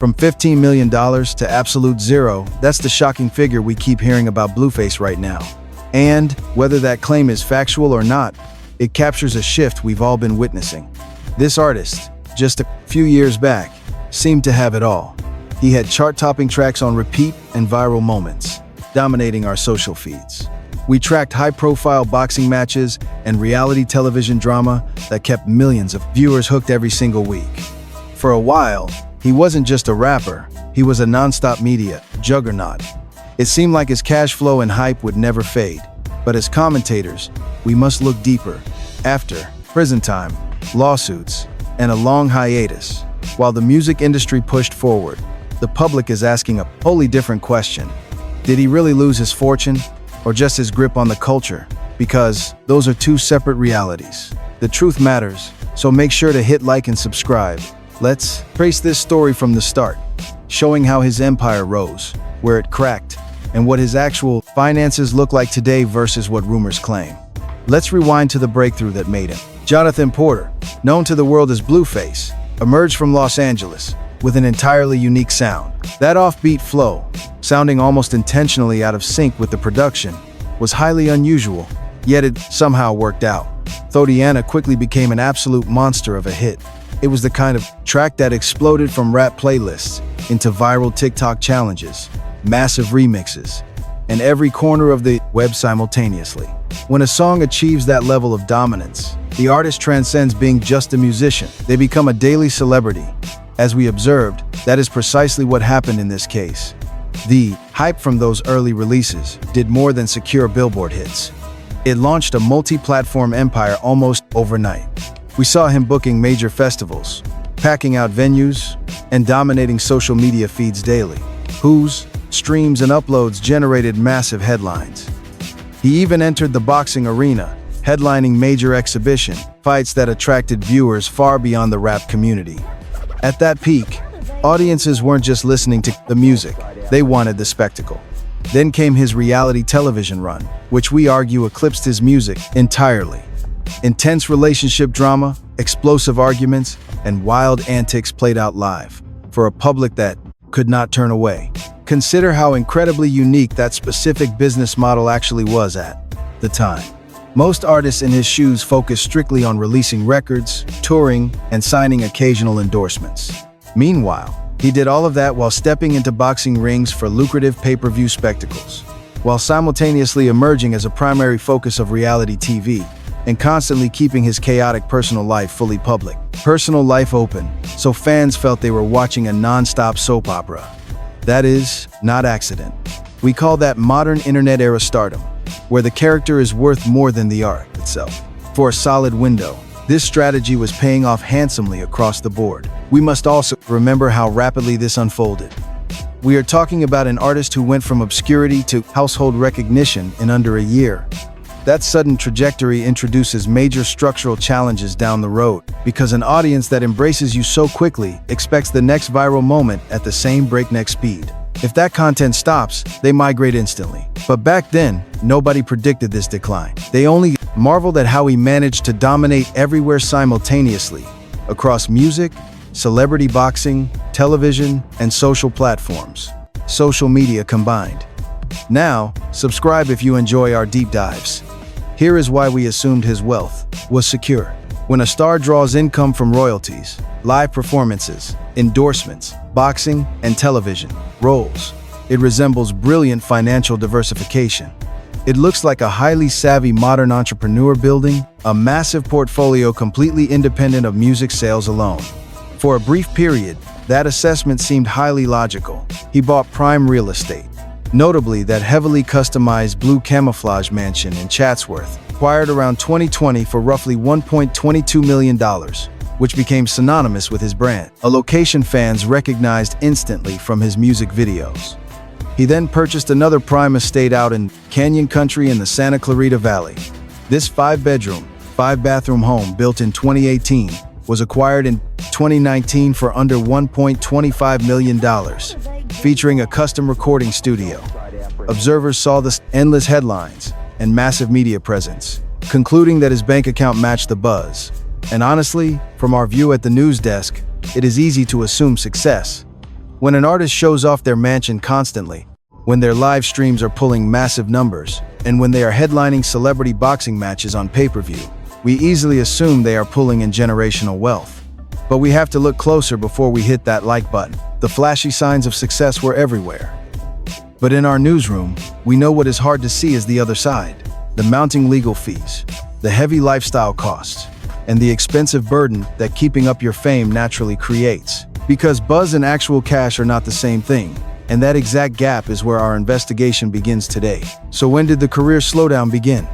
From $15 million to absolute zero, that's the shocking figure we keep hearing about Blueface right now. And, whether that claim is factual or not, it captures a shift we've all been witnessing. This artist, just a few years back, seemed to have it all. He had chart-topping tracks on repeat and viral moments, dominating our social feeds. We tracked high-profile boxing matches and reality television drama that kept millions of viewers hooked every single week. For a while, he wasn't just a rapper, he was a non-stop media juggernaut. It seemed like his cash flow and hype would never fade. But as commentators, we must look deeper. After prison time, lawsuits, and a long hiatus, while the music industry pushed forward, the public is asking a wholly different question. Did he really lose his fortune, or just his grip on the culture? Because those are two separate realities. The truth matters, so make sure to hit like and subscribe. Let's trace this story from the start, showing how his empire rose, where it cracked, and what his actual finances look like today versus what rumors claim. Let's rewind to the breakthrough that made him. Jonathan Porter, known to the world as Blueface, emerged from Los Angeles with an entirely unique sound. That offbeat flow, sounding almost intentionally out of sync with the production, was highly unusual, yet it somehow worked out. Thodiana quickly became an absolute monster of a hit. It was the kind of track that exploded from rap playlists into viral TikTok challenges, massive remixes, and every corner of the web simultaneously. When a song achieves that level of dominance, the artist transcends being just a musician. They become a daily celebrity. As we observed, that is precisely what happened in this case. The hype from those early releases did more than secure Billboard hits. It launched a multi-platform empire almost overnight. We saw him booking major festivals, packing out venues, and dominating social media feeds daily. Whose streams and uploads generated massive headlines. He even entered the boxing arena, headlining major exhibition fights that attracted viewers far beyond the rap community. At that peak, audiences weren't just listening to the music, they wanted the spectacle. Then came his reality television run, which we argue eclipsed his music entirely. Intense relationship drama, explosive arguments, and wild antics played out live, for a public that could not turn away. Consider how incredibly unique that specific business model actually was at the time. Most artists in his shoes focused strictly on releasing records, touring, and signing occasional endorsements. Meanwhile, he did all of that while stepping into boxing rings for lucrative pay-per-view spectacles, while simultaneously emerging as a primary focus of reality TV and constantly keeping his chaotic personal life fully public. Personal life open, so fans felt they were watching a non-stop soap opera. That is, not accident. We call that modern internet-era stardom, where the character is worth more than the art itself. For a solid window, this strategy was paying off handsomely across the board. We must also remember how rapidly this unfolded. We are talking about an artist who went from obscurity to household recognition in under a year. That sudden trajectory introduces major structural challenges down the road, because an audience that embraces you so quickly expects the next viral moment at the same breakneck speed. If that content stops, they migrate instantly. But back then, nobody predicted this decline. They only marveled at how he managed to dominate everywhere simultaneously, across music, celebrity boxing, television, and social platforms. Social media combined. Now, subscribe if you enjoy our deep dives. Here is why we assumed his wealth was secure. When a star draws income from royalties, live performances, endorsements, boxing, and television roles, it resembles brilliant financial diversification. It looks like a highly savvy modern entrepreneur building a massive portfolio completely independent of music sales alone. For a brief period, that assessment seemed highly logical. He bought prime real estate, notably that heavily customized blue camouflage mansion in Chatsworth, acquired around 2020 for roughly $1.22 million, which became synonymous with his brand, a location fans recognized instantly from his music videos. He then purchased another prime estate out in Canyon Country in the Santa Clarita Valley. This 5-bedroom, 5-bathroom home built in 2018 was acquired in 2019 for under $1.25 million, featuring a custom recording studio. Observers saw the endless headlines and massive media presence, concluding that his bank account matched the buzz. And honestly, from our view at the news desk, it is easy to assume success. When an artist shows off their mansion constantly, when their live streams are pulling massive numbers, and when they are headlining celebrity boxing matches on pay-per-view, we easily assume they are pulling in generational wealth. But we have to look closer before we hit that like button. The flashy signs of success were everywhere. But in our newsroom, we know what is hard to see is the other side. The mounting legal fees, the heavy lifestyle costs, and the expensive burden that keeping up your fame naturally creates. Because buzz and actual cash are not the same thing, and that exact gap is where our investigation begins today. So when did the career slowdown begin?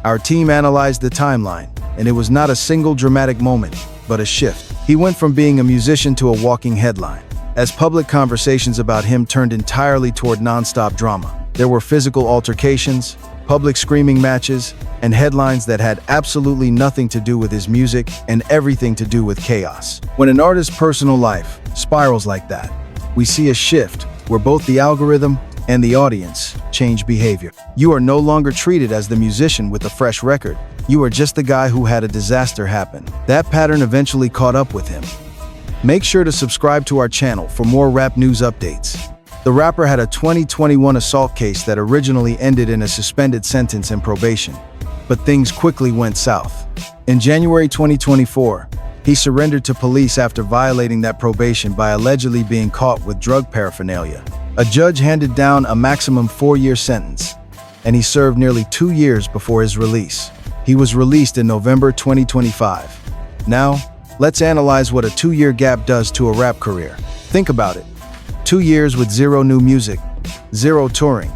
Our team analyzed the timeline, and it was not a single dramatic moment, but a shift. He went from being a musician to a walking headline, as public conversations about him turned entirely toward non-stop drama. There were physical altercations, public screaming matches, and headlines that had absolutely nothing to do with his music and everything to do with chaos. When an artist's personal life spirals like that, we see a shift where both the algorithm and the audience change behavior. You are no longer treated as the musician with a fresh record. You are just the guy who had a disaster happen. That pattern eventually caught up with him. Make sure to subscribe to our channel for more rap news updates. The rapper had a 2021 assault case that originally ended in a suspended sentence and probation, but things quickly went south. In January 2024, he surrendered to police after violating that probation by allegedly being caught with drug paraphernalia. A judge handed down a maximum 4-year sentence, and he served nearly 2 years before his release. He was released in November 2025. Now, let's analyze what a 2-year gap does to a rap career. Think about it. 2 years with zero new music, zero touring,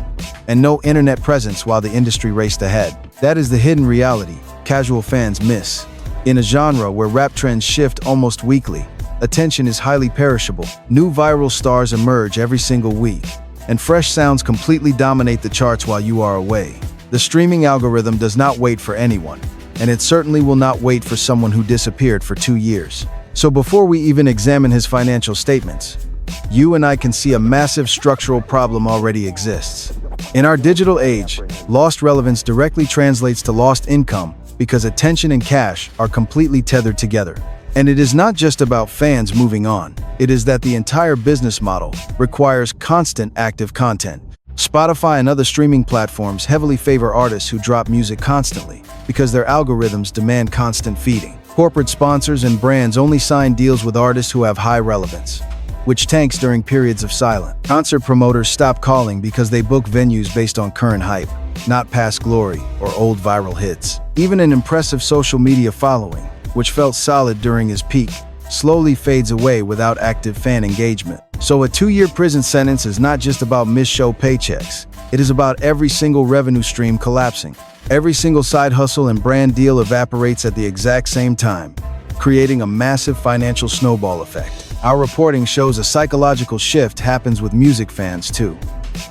and no internet presence while the industry raced ahead. That is the hidden reality casual fans miss. In a genre where rap trends shift almost weekly, attention is highly perishable. New viral stars emerge every single week, and fresh sounds completely dominate the charts while you are away. The streaming algorithm does not wait for anyone, and it certainly will not wait for someone who disappeared for 2 years. So before we even examine his financial statements, you and I can see a massive structural problem already exists. In our digital age, lost relevance directly translates to lost income because attention and cash are completely tethered together. And it is not just about fans moving on. It is that the entire business model requires constant active content. Spotify and other streaming platforms heavily favor artists who drop music constantly because their algorithms demand constant feeding. Corporate sponsors and brands only sign deals with artists who have high relevance, which tanks during periods of silence. Concert promoters stop calling because they book venues based on current hype, not past glory or old viral hits. Even an impressive social media following, which felt solid during his peak, slowly fades away without active fan engagement. So a 2-year prison sentence is not just about missed show paychecks. It is about every single revenue stream collapsing. Every single side hustle and brand deal evaporates at the exact same time, creating a massive financial snowball effect. Our reporting shows a psychological shift happens with music fans too.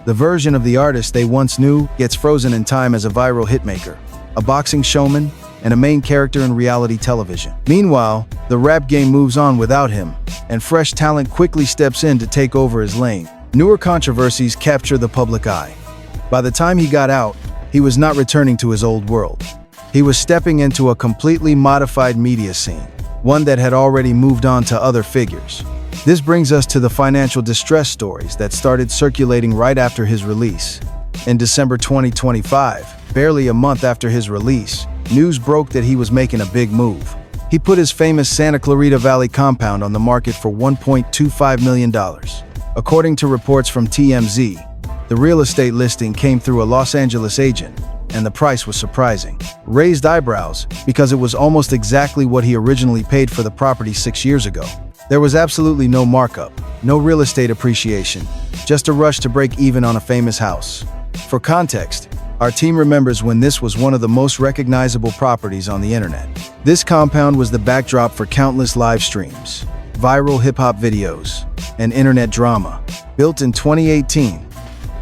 The version of the artist they once knew gets frozen in time as a viral hitmaker, a boxing showman, and a main character in reality television. Meanwhile, the rap game moves on without him, and fresh talent quickly steps in to take over his lane. Newer controversies capture the public eye. By the time he got out, he was not returning to his old world. He was stepping into a completely modified media scene, one that had already moved on to other figures. This brings us to the financial distress stories that started circulating right after his release. In December 2025, barely a month after his release, news broke that he was making a big move. He put his famous Santa Clarita Valley compound on the market for $1.25 million. According to reports from TMZ, the real estate listing came through a Los Angeles agent, and the price was surprising. Raised eyebrows because it was almost exactly what he originally paid for the property 6 years ago. There was absolutely no markup, no real estate appreciation, just a rush to break even on a famous house. For context, our team remembers when this was one of the most recognizable properties on the internet. This compound was the backdrop for countless live streams, viral hip-hop videos, and internet drama. Built in 2018,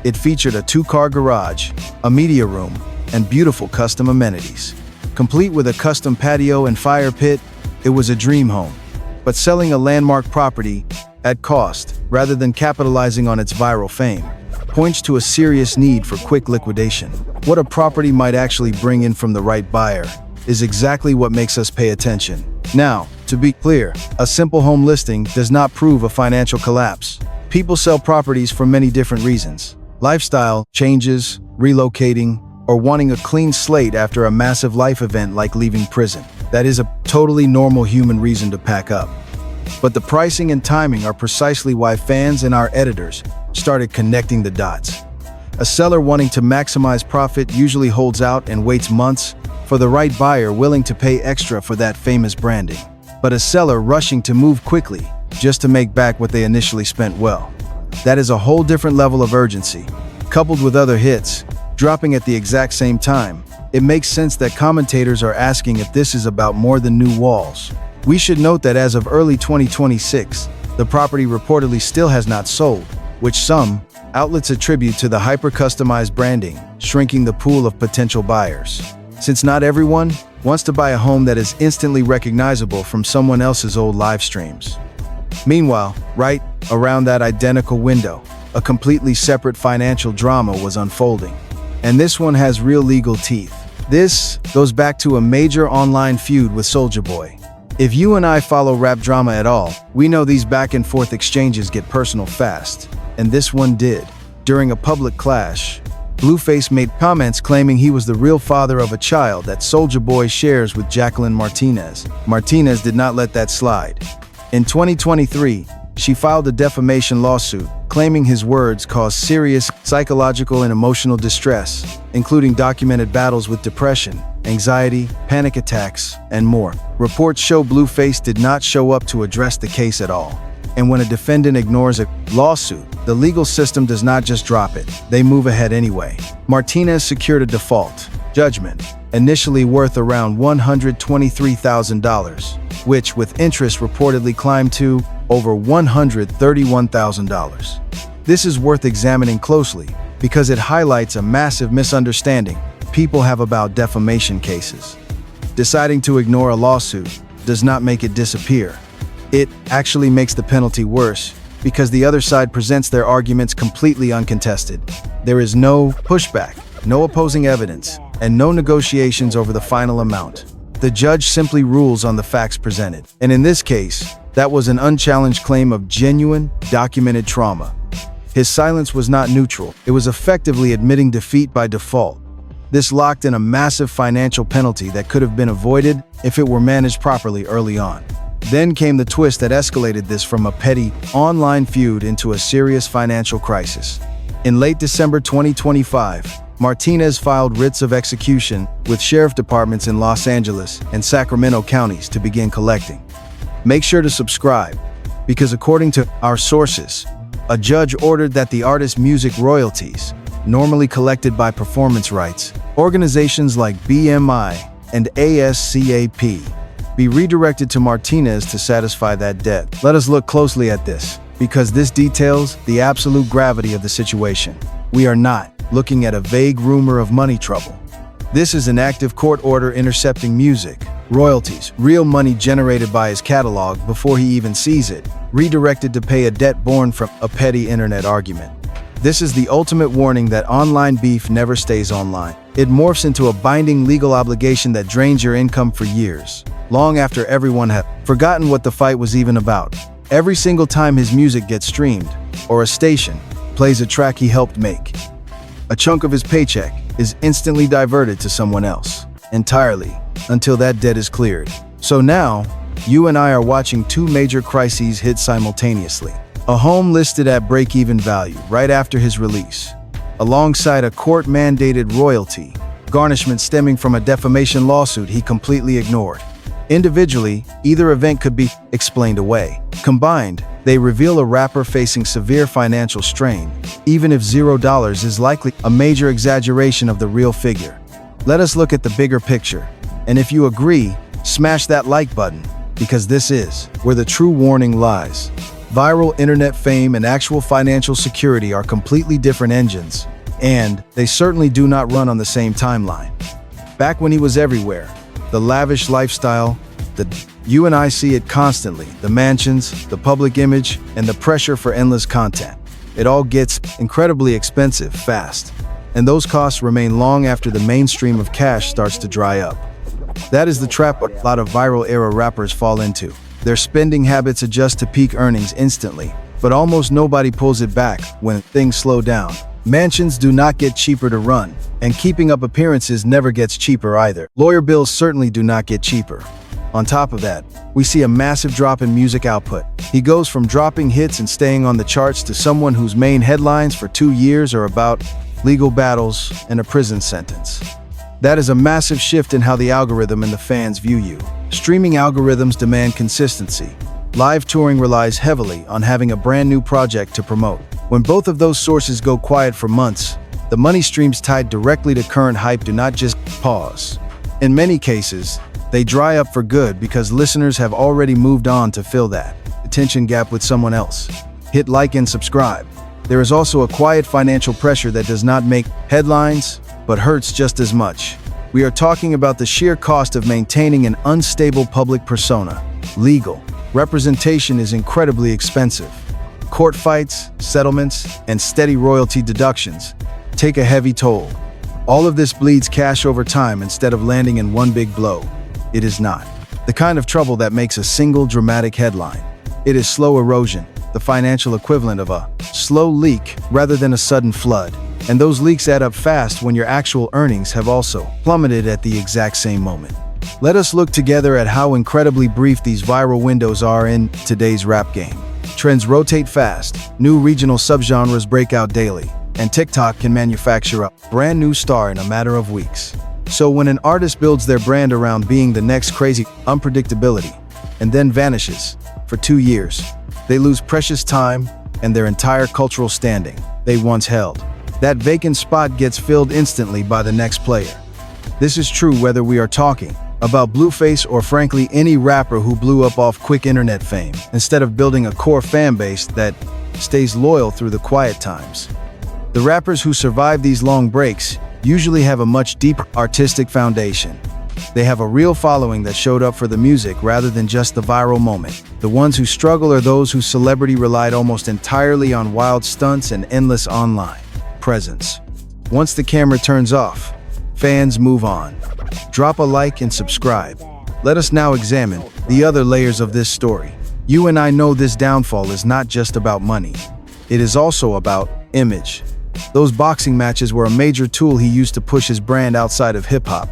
it featured a 2-car garage, a media room, and beautiful custom amenities. Complete with a custom patio and fire pit, it was a dream home. But selling a landmark property at cost, rather than capitalizing on its viral fame, points to a serious need for quick liquidation. What a property might actually bring in from the right buyer is exactly what makes us pay attention. Now, to be clear, a simple home listing does not prove a financial collapse. People sell properties for many different reasons: lifestyle changes, relocating, or wanting a clean slate after a massive life event like leaving prison. That is a totally normal human reason to pack up. But the pricing and timing are precisely why fans and our editors started connecting the dots. A seller wanting to maximize profit usually holds out and waits months for the right buyer willing to pay extra for that famous branding. But a seller rushing to move quickly just to make back what they initially spent, well, that is a whole different level of urgency. Coupled with other hits dropping at the exact same time, it makes sense that commentators are asking if this is about more than new walls. We should note that as of early 2026, the property reportedly still has not sold, which some outlets attribute to the hyper-customized branding, shrinking the pool of potential buyers. Since not everyone wants to buy a home that is instantly recognizable from someone else's old live streams. Meanwhile, right around that identical window, a completely separate financial drama was unfolding. And this one has real legal teeth. This goes back to a major online feud with Soulja Boy. If you and I follow rap drama at all, we know these back and forth exchanges get personal fast. And this one did. During a public clash, Blueface made comments claiming he was the real father of a child that Soulja Boy shares with Jacqueline Martinez. Martinez did not let that slide. In 2023, she filed a defamation lawsuit, claiming his words caused serious psychological and emotional distress, including documented battles with depression, anxiety, panic attacks, and more. Reports show Blueface did not show up to address the case at all. And when a defendant ignores a lawsuit, the legal system does not just drop it, they move ahead anyway. Martinez secured a default judgment, initially worth around $123,000, which with interest reportedly climbed to over $131,000. This is worth examining closely because it highlights a massive misunderstanding people have about defamation cases. Deciding to ignore a lawsuit does not make it disappear. It actually makes the penalty worse because the other side presents their arguments completely uncontested. There is no pushback, no opposing evidence, and no negotiations over the final amount. The judge simply rules on the facts presented. And in this case, that was an unchallenged claim of genuine, documented trauma. His silence was not neutral. It was effectively admitting defeat by default. This locked in a massive financial penalty that could have been avoided if it were managed properly early on. Then came the twist that escalated this from a petty, online feud into a serious financial crisis. In late December 2025, Martinez filed writs of execution with sheriff departments in Los Angeles and Sacramento counties to begin collecting. Make sure to subscribe, because according to our sources, a judge ordered that the artist's music royalties, normally collected by performance rights, organizations like BMI and ASCAP, be redirected to Martinez to satisfy that debt. Let us look closely at this, because this details the absolute gravity of the situation. We are not looking at a vague rumor of money trouble. This is an active court order intercepting music, royalties, real money generated by his catalog before he even sees it, redirected to pay a debt born from a petty internet argument. This is the ultimate warning that online beef never stays online. It morphs into a binding legal obligation that drains your income for years, long after everyone has forgotten what the fight was even about. Every single time his music gets streamed, or a station plays a track he helped make, a chunk of his paycheck is instantly diverted to someone else, entirely, until that debt is cleared. So now, you and I are watching two major crises hit simultaneously. A home listed at break-even value right after his release, alongside a court-mandated royalty garnishment stemming from a defamation lawsuit he completely ignored. Individually, either event could be explained away. Combined, they reveal a rapper facing severe financial strain, even if $0 is likely a major exaggeration of the real figure. Let us look at the bigger picture, and if you agree, smash that like button, because this is where the true warning lies. Viral internet fame and actual financial security are completely different engines, and they certainly do not run on the same timeline. Back when he was everywhere, the lavish lifestyle, you and I see it constantly, the mansions, the public image, and the pressure for endless content. It all gets incredibly expensive fast, and those costs remain long after the mainstream of cash starts to dry up. That is the trap a lot of viral era rappers fall into. Their spending habits adjust to peak earnings instantly, but almost nobody pulls it back when things slow down. Mansions do not get cheaper to run, and keeping up appearances never gets cheaper either. Lawyer bills certainly do not get cheaper. On top of that, we see a massive drop in music output. He goes from dropping hits and staying on the charts to someone whose main headlines for 2 years are about legal battles and a prison sentence. That is a massive shift in how the algorithm and the fans view you. Streaming algorithms demand consistency. Live touring relies heavily on having a brand new project to promote. When both of those sources go quiet for months, the money streams tied directly to current hype do not just pause. In many cases, they dry up for good because listeners have already moved on to fill that attention gap with someone else. Hit like and subscribe. There is also a quiet financial pressure that does not make headlines, but hurts just as much. We are talking about the sheer cost of maintaining an unstable public persona. Legal representation is incredibly expensive. Court fights, settlements, and steady royalty deductions take a heavy toll. All of this bleeds cash over time instead of landing in one big blow. It is not the kind of trouble that makes a single dramatic headline. It is slow erosion, the financial equivalent of a slow leak rather than a sudden flood. And those leaks add up fast when your actual earnings have also plummeted at the exact same moment. Let us look together at how incredibly brief these viral windows are in today's rap game. Trends rotate fast, new regional subgenres break out daily, and TikTok can manufacture a brand new star in a matter of weeks. So when an artist builds their brand around being the next crazy unpredictability and then vanishes for 2 years, they lose precious time and their entire cultural standing they once held. That vacant spot gets filled instantly by the next player. This is true whether we are talking about Blueface or frankly any rapper who blew up off quick internet fame, instead of building a core fan base that stays loyal through the quiet times. The rappers who survive these long breaks usually have a much deeper artistic foundation. They have a real following that showed up for the music rather than just the viral moment. The ones who struggle are those whose celebrity relied almost entirely on wild stunts and endless online presence. Once the camera turns off, fans move on. Drop a like and subscribe. Let us now examine the other layers of this story. You and I know this downfall is not just about money. It is also about image. Those boxing matches were a major tool he used to push his brand outside of hip-hop.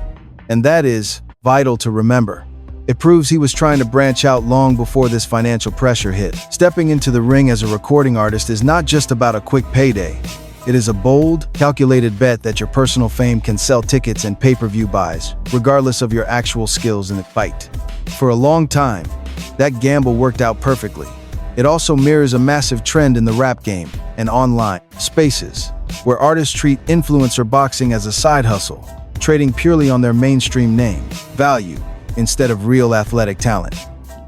And that is vital to remember. It proves he was trying to branch out long before this financial pressure hit. Stepping into the ring as a recording artist is not just about a quick payday. It is a bold, calculated bet that your personal fame can sell tickets and pay-per-view buys, regardless of your actual skills in the fight. For a long time, that gamble worked out perfectly. It also mirrors a massive trend in the rap game and online spaces, where artists treat influencer boxing as a side hustle, trading purely on their mainstream name value instead of real athletic talent.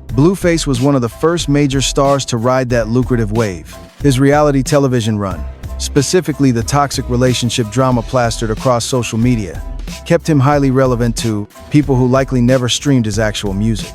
Blueface was one of the first major stars to ride that lucrative wave. His reality television run, specifically the toxic relationship drama plastered across social media, kept him highly relevant to people who likely never streamed his actual music.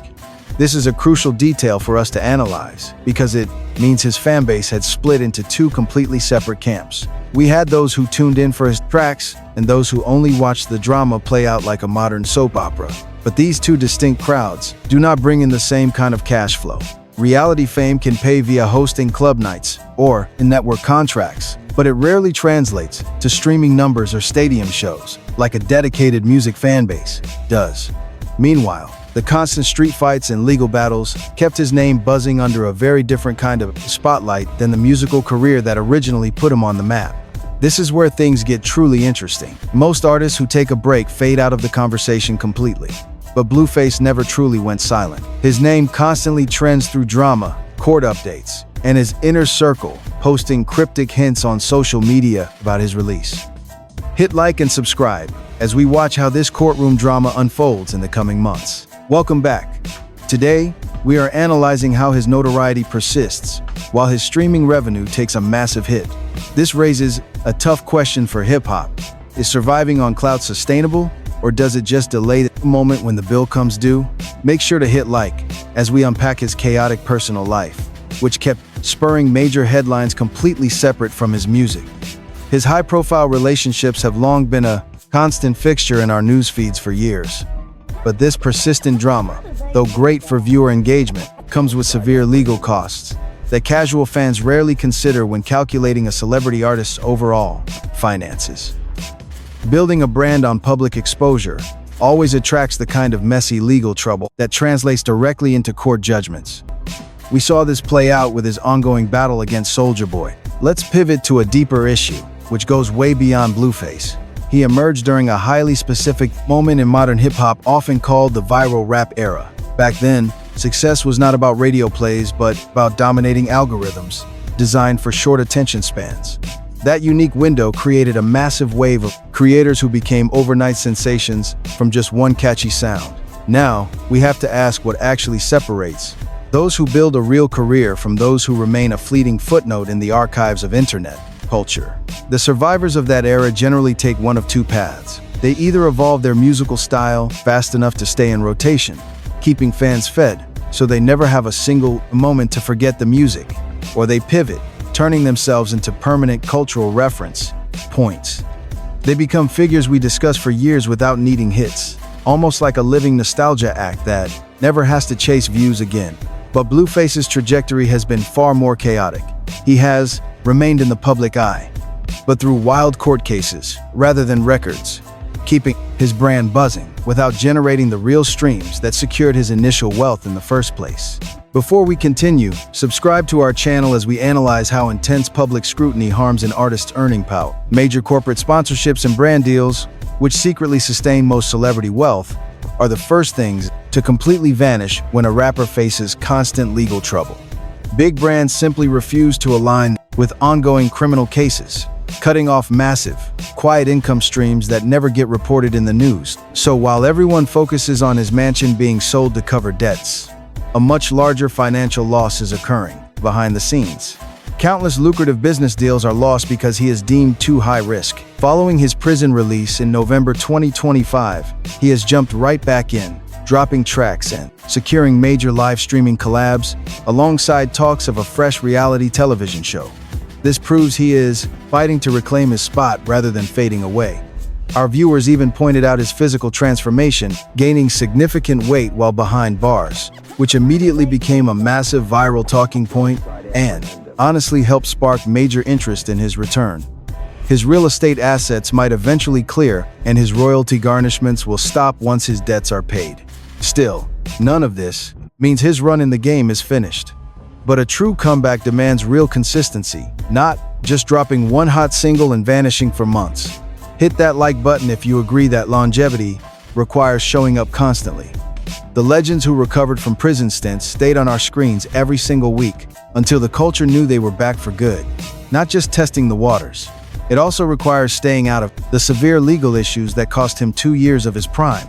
This is a crucial detail for us to analyze because it means his fanbase had split into 2 completely separate camps. We had those who tuned in for his tracks and those who only watched the drama play out like a modern soap opera. But these 2 distinct crowds do not bring in the same kind of cash flow. Reality fame can pay via hosting club nights or in network contracts, but it rarely translates to streaming numbers or stadium shows like a dedicated music fanbase does. Meanwhile, the constant street fights and legal battles kept his name buzzing under a very different kind of spotlight than the musical career that originally put him on the map. This is where things get truly interesting. Most artists who take a break fade out of the conversation completely. But Blueface never truly went silent. His name constantly trends through drama, court updates, and his inner circle, posting cryptic hints on social media about his release. Hit like and subscribe as we watch how this courtroom drama unfolds in the coming months. Welcome back. Today, we are analyzing how his notoriety persists while his streaming revenue takes a massive hit. This raises a tough question for hip-hop. Is surviving on clout sustainable, or does it just delay the moment when the bill comes due? Make sure to hit like as we unpack his chaotic personal life, which kept spurring major headlines completely separate from his music. His high-profile relationships have long been a constant fixture in our news feeds for years. But this persistent drama, though great for viewer engagement, comes with severe legal costs. that casual fans rarely consider when calculating a celebrity artist's overall finances. Building a brand on public exposure always attracts the kind of messy legal trouble that translates directly into court judgments. We saw this play out with his ongoing battle against Soulja Boy. Let's pivot to a deeper issue, which goes way beyond Blueface. He emerged during a highly specific moment in modern hip-hop, often called the viral rap era. Back then, success was not about radio plays, but about dominating algorithms designed for short attention spans. That unique window created a massive wave of creators who became overnight sensations from just one catchy sound. Now, we have to ask what actually separates those who build a real career from those who remain a fleeting footnote in the archives of internet culture. The survivors of that era generally take one of two paths. They either evolve their musical style fast enough to stay in rotation, keeping fans fed so they never have a single moment to forget the music, or they pivot, turning themselves into permanent cultural reference points. They become figures we discuss for years without needing hits, almost like a living nostalgia act that never has to chase views again. But Blueface's trajectory has been far more chaotic. He has remained in the public eye, but through wild court cases rather than records, keeping his brand buzzing without generating the real streams that secured his initial wealth in the first place. Before we continue, subscribe to our channel as we analyze how intense public scrutiny harms an artist's earning power. Major corporate sponsorships and brand deals, which secretly sustain most celebrity wealth, are the first things to completely vanish when a rapper faces constant legal trouble. Big brands simply refuse to align with ongoing criminal cases, cutting off massive, quiet income streams that never get reported in the news. So while everyone focuses on his mansion being sold to cover debts, a much larger financial loss is occurring behind the scenes. Countless lucrative business deals are lost because he is deemed too high risk. Following his prison release in November 2025, he has jumped right back in, dropping tracks and securing major live streaming collabs alongside talks of a fresh reality television show. This proves he is fighting to reclaim his spot rather than fading away. Our viewers even pointed out his physical transformation, gaining significant weight while behind bars, which immediately became a massive viral talking point and honestly helped spark major interest in his return. His real estate assets might eventually clear, and his royalty garnishments will stop once his debts are paid. Still, none of this means his run in the game is finished. But a true comeback demands real consistency, not just dropping one hot single and vanishing for months. Hit that like button if you agree that longevity requires showing up constantly. The legends who recovered from prison stints stayed on our screens every single week until the culture knew they were back for good, not just testing the waters. It also requires staying out of the severe legal issues that cost him 2 years of his prime.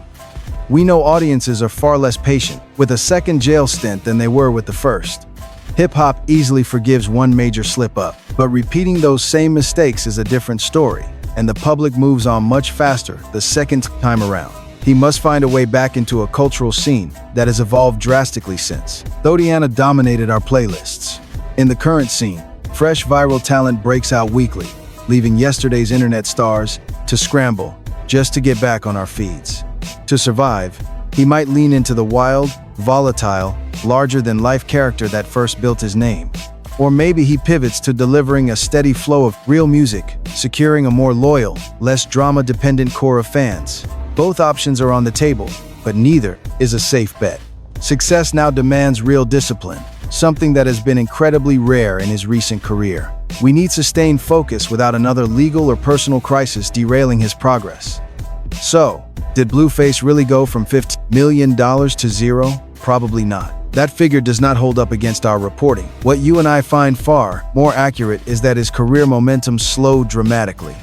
We know audiences are far less patient with a second jail stint than they were with the first. Hip-hop easily forgives one major slip-up, but repeating those same mistakes is a different story, and the public moves on much faster the second time around. He must find a way back into a cultural scene that has evolved drastically since Thotiana dominated our playlists. In the current scene, fresh viral talent breaks out weekly, leaving yesterday's internet stars to scramble just to get back on our feeds. To survive, he might lean into the wild, volatile, larger-than-life character that first built his name. Or maybe he pivots to delivering a steady flow of real music, securing a more loyal, less drama-dependent core of fans. Both options are on the table, but neither is a safe bet. Success now demands real discipline, something that has been incredibly rare in his recent career. We need sustained focus without another legal or personal crisis derailing his progress. So, did Blueface really go from $50 million to zero? Probably not. That figure does not hold up against our reporting. What you and I find far more accurate is that his career momentum slowed dramatically.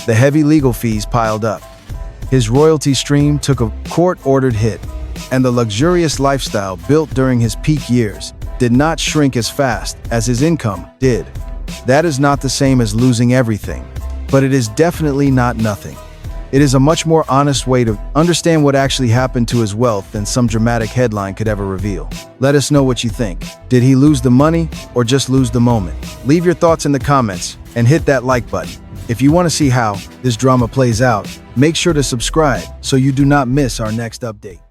The heavy legal fees piled up. His royalty stream took a court-ordered hit, and the luxurious lifestyle built during his peak years did not shrink as fast as his income did. That is not the same as losing everything, but it is definitely not nothing. It is a much more honest way to understand what actually happened to his wealth than some dramatic headline could ever reveal. Let us know what you think. Did he lose the money or just lose the moment? Leave your thoughts in the comments and hit that like button. If you want to see how this drama plays out, make sure to subscribe so you do not miss our next update.